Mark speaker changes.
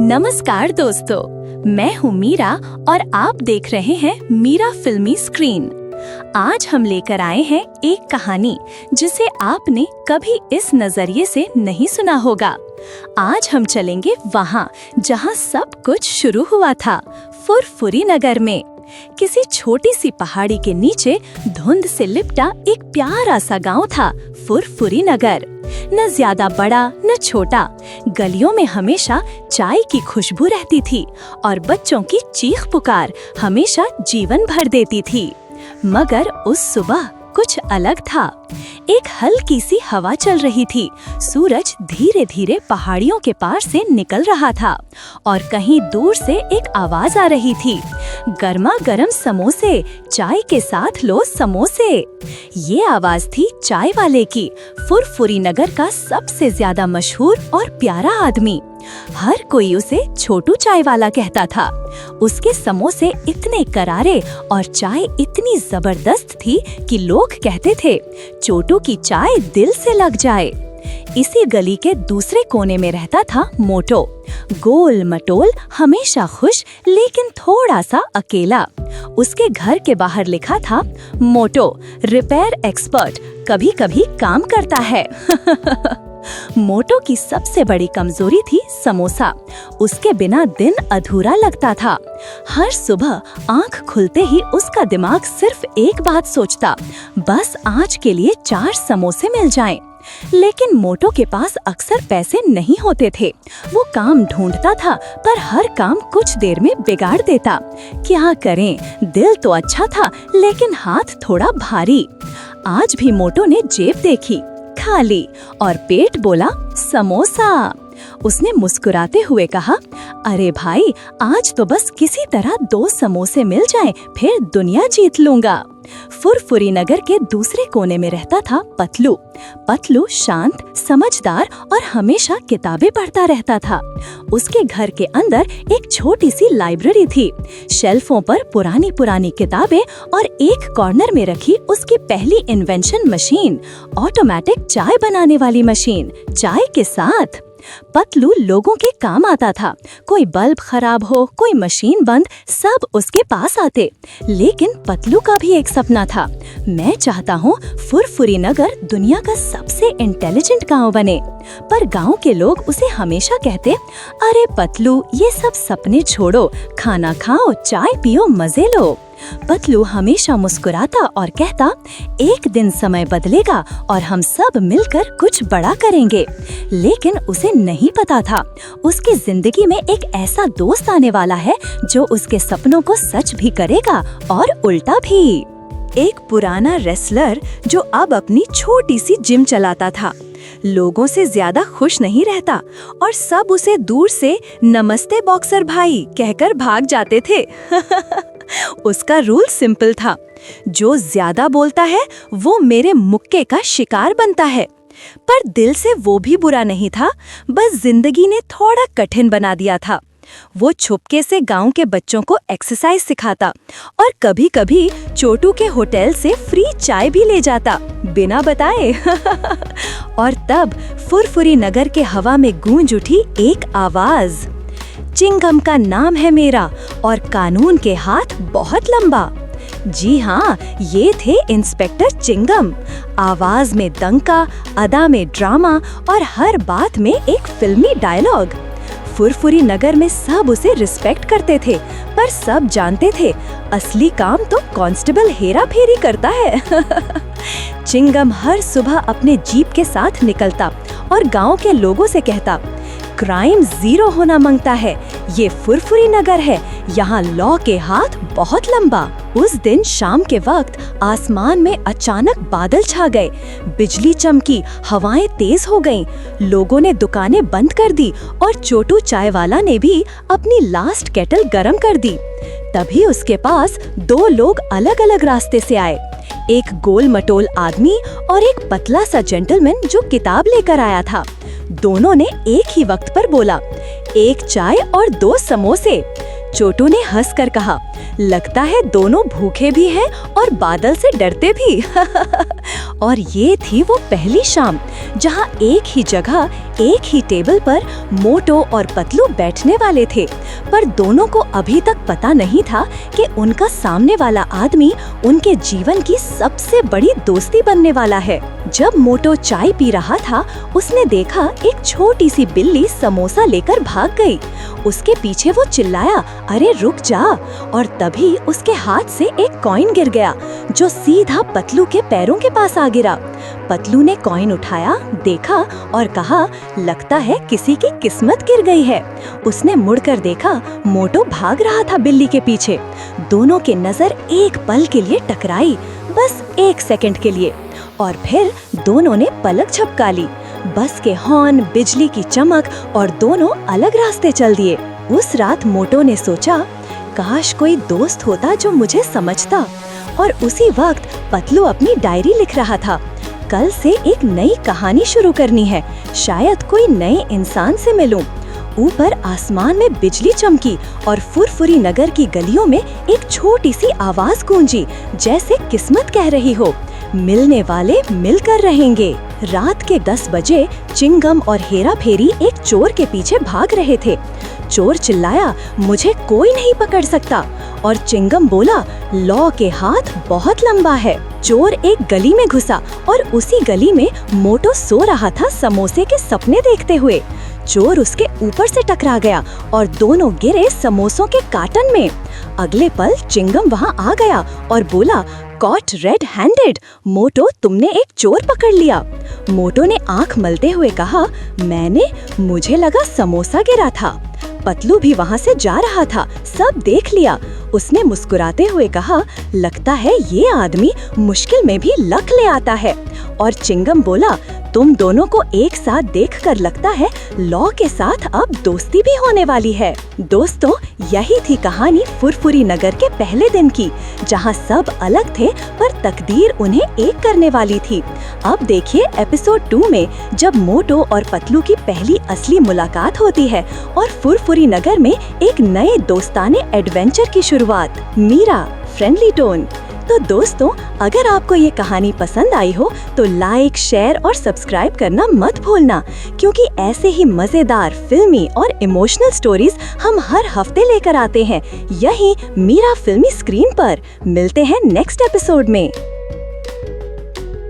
Speaker 1: नमस्कार दोस्तों, मैं हूँ मीरा और आप देख रहे हैं मीरा फिल्मी स्क्रीन। आज हम लेकर आए हैं एक कहानी जिसे आपने कभी इस नजरिए से नहीं सुना होगा। आज हम चलेंगे वहाँ जहाँ सब कुछ शुरू हुआ था, फुरफुरी नगर में। किसी छोटी सी पहाड़ी के नीचे धुंध से लिपटा एक प्यारा सा गांव था, फुरफुरी नगर। न ज्यादा बड़ा न छोटा, गलियों में हमेशा चाय की खुशबू रहती थी और बच्चों की चीख पुकार हमेशा जीवन भर देती थी। मगर उस सुबह कुछ अलग था। एक हल्की सी हवा चल रही थी, सूरज धीरे धीरे पहाड़ियों के पार से निकल रहा था और कहीं दूर से एक आवाज आ रही थी, गर्मा गर्म समोसे, चाय के साथ लो समोसे। ये आवाज थी चाय वाले की, फुरफुरी नगर का सबसे ज्यादा मशहूर और प्यारा आदमी। हर कोई उसे छोटू चाय वाला कहता था। उसके समोसे इतने करारे और चाय इतनी जबरदस्त थी कि लोग कहते थे, छोटू की चाय दिल से लग जाए। इसी गली के दूसरे कोने में रहता था मोटो, गोल मटोल, हमेशा खुश लेकिन थोड़ा सा अकेला। उसके घर के बाहर लिखा था, मोटो रिपेयर एक्सपर्ट, कभी कभी काम करता है। मोटो की सबसे बड़ी कमजोरी थी समोसा। उसके बिना दिन अधूरा लगता था। हर सुबह आंख खुलते ही उसका दिमाग सिर्फ एक बात सोचता, बस आज के लिए 4 समोसे मिल जाएं। लेकिन मोटो के पास अक्सर पैसे नहीं होते थे। वो काम ढूंढता था पर हर काम कुछ देर में बिगाड़ देता। क्या करें, दिल तो अच्छा था लेकिन हाथ थोड़ा भारी। आज भी मोटो ने जेब देखी, खाली, और पेट बोला समोसा। उसने मुस्कुराते हुए कहा, अरे भाई, आज तो बस किसी तरह 2 समोसे मिल जाएं, फिर दुनिया जीत लूंगा। फुरफुरी नगर के दूसरे कोने में रहता था पतलू। पतलू शांत, समझदार और हमेशा किताबें पढ़ता रहता था। उसके घर के अंदर एक छोटी सी लाइब्रेरी थी, शेल्फों पर पुरानी पुरानी किताबें और एक कॉर्नर में रखी उसकी पहली इन्वेंशन मशीन, ऑटोमेटिक चाय बनाने वाली मशीन, चाय के साथ। पतलू लोगों के काम आता था। कोई बल्ब खराब हो, कोई मशीन बंद, सब उसके पास आते। लेकिन पतलू का भी एक सपना था, मैं चाहता हूँ फुरफुरी नगर दुनिया का सबसे इंटेलिजेंट गांव बने। पर गांव के लोग उसे हमेशा कहते, अरे पतलू, ये सब सपने छोड़ो, खाना खाओ, चाय पियो, मजे लो। पतलू हमेशा मुस्कुराता और कहता, एक दिन समय बदलेगा और हम सब मिलकर कुछ बड़ा करेंगे। लेकिन उसे नहीं पता था, उसकी जिंदगी में एक ऐसा दोस्त आने वाला है जो उसके सपनों को सच भी करेगा और उल्टा भी। एक पुराना रेसलर जो अब अपनी छोटी सी जिम चलाता था, लोगों से ज्यादा खुश नहीं रहता और सब उसे दूर से नमस्ते बॉक्सर भाई कहकर भाग जाते थे। उसका रूल सिंपल था, जो ज्यादा बोलता है वो मेरे मुक्के का शिकार बनता है। पर दिल से वो भी बुरा नहीं था, बस जिंदगी ने थोड़ा कठिन बना दिया था। वो छुपके से गांव के बच्चों को एक्सरसाइज सिखाता और कभी-कभी छोटू के होटल से फ्री चाय भी ले जाता, बिना बताए। और तब फुरफुरी नगर के हवा में गूंज उठी एक आवाज, चिंगम का नाम है मेरा और कानून के हाथ बहुत लंबा। जी हाँ, ये थे इंस्पेक्टर चिंगम। आवाज में दंका, अदा में ड्रामा और हर बात में एक फिल्मी डायलॉग। फुरफुरी नगर में सब उसे रिस्पेक्ट करते थे, पर सब जानते थे असली काम तो कांस्टेबल हेरा फेरी करता है। चिंगम हर सुबह अपने जीप के साथ निकलता और गांव के लोगों से कहता, क्राइम 0 होना मांगता है, ये फुरफुरी नगर है, यहाँ लॉ के हाथ बहुत लंबा। उस दिन शाम के वक्त आसमान में अचानक बादल छा गए, बिजली चमकी, हवाएं तेज हो गईं, लोगों ने दुकानें बंद कर दी और छोटू चाय वाला ने भी अपनी लास्ट केटल गरम कर दी। तभी उसके पास 2 लोग अलग अलग रास्ते से आए, एक गोल मटोल आदमी और एक पतला सा जेंटलमैन जो किताब लेकर आया था। दोनों ने एक ही वक्त पर बोला, 1 चाय और 2 समोसे। छोटू ने हंसकर कहा, लगता है दोनों भूखे भी हैं और बादल से डरते भी। और ये थी वो पहली शाम जहां एक ही जगह एक ही टेबल पर मोटो और पतलू बैठने वाले थे, पर दोनों को अभी तक पता नहीं था कि उनका सामने वाला आदमी उनके जीवन की सबसे बड़ी दोस्ती बनने वाला है। जब मोटो चाय पी रहा था, उसने देखा एक छोटी सी बिल्ली समोसा लेकर भाग गई। उसके पीछे वो चिल्लाया, अरे रुक जा, और तभी उसके हाथ से एक कॉइन गिर गया जो सीधा पतलू के पैरों के पास आ गिरा। पतलू ने कॉइन उठाया, देखा और कहा, लगता है किसी की किस्मत गिर गई है। उसने मुड़कर देखा, मोटो भाग रहा था बिल्ली के पीछे। दोनों की नजर एक पल के लिए टकराई, बस 1 सेकंड के लिए, और फिर दोनों ने पलक झपका ली। बस के हॉर्न, बिजली की चमक और दोनों अलग रास्ते चल दिए। उस रात मोटो ने सोचा, काश कोई दोस्त होता जो मुझे समझता। और उसी वक्त पतलू अपनी डायरी लिख रहा था। कल से एक नई कहानी शुरू करनी है, शायद कोई नए इंसान से मिलूं। ऊपर आसमान में बिजली चमकी और फुरफुरी नगर की गलियों में एक छोटी सी आवाज गूंजी, जैसे किस्मत कह रही हो, मिलने वाले मिलकर रहेंगे। रात के 10 बजे चिंगम और हेरा फेरी एक चोर के पीछे भाग रहे थे। चोर चिल्लाया, मुझे कोई नहीं पकड़ सकता, और चिंगम बोला, लॉ के हाथ बहुत लंबा है। चोर एक गली में घुसा और उसी गली में मोटो सो रहा था समोसे के सपने देखते हुए। चोर उसके ऊपर से टकरा गया और दोनों गिरे समोसों के कार्टन में। अगले पल चिंगम वहां आ गया और बोला, कॉट रेड हैंडेड, मोटो तुमने एक चोर पकड़ लिया। मोटो ने आंख मलते हुए कहा, मुझे लगा समोसा गिरा था। पतलू भी वहाँ से जा रहा था, सब देख लिया। उसने मुस्कुराते हुए कहा, लगता है ये आदमी मुश्किल में भी लक ले आता है। और चिंगम बोला, तुम दोनों को एक साथ देखकर लगता है लॉ के साथ अब दोस्ती भी होने वाली है। दोस्तों, यही थी कहानी फुरफुरी नगर के पहले दिन की, जहां सब अलग थे पर तकदीर उन्हें एक करने वाली थी। अब देखिए एपिसोड 2 में, जब मोटो और पतलू की पहली असली मुलाकात होती है और फुरफुरी नगर में एक नए दोस्ताने एडवेंचर की शुरुआत। Meera, friendly tone. तो दोस्तों, अगर आपको ये कहानी पसंद आई हो तो लाइक, शेयर और सब्सक्राइब करना मत भूलना, क्योंकि ऐसे ही मजेदार फिल्मी और इमोशनल स्टोरीज हम हर हफ्ते लेकर आते हैं, यही मीरा फिल्मी स्क्रीन पर। मिलते हैं नेक्स्ट एपिसोड में।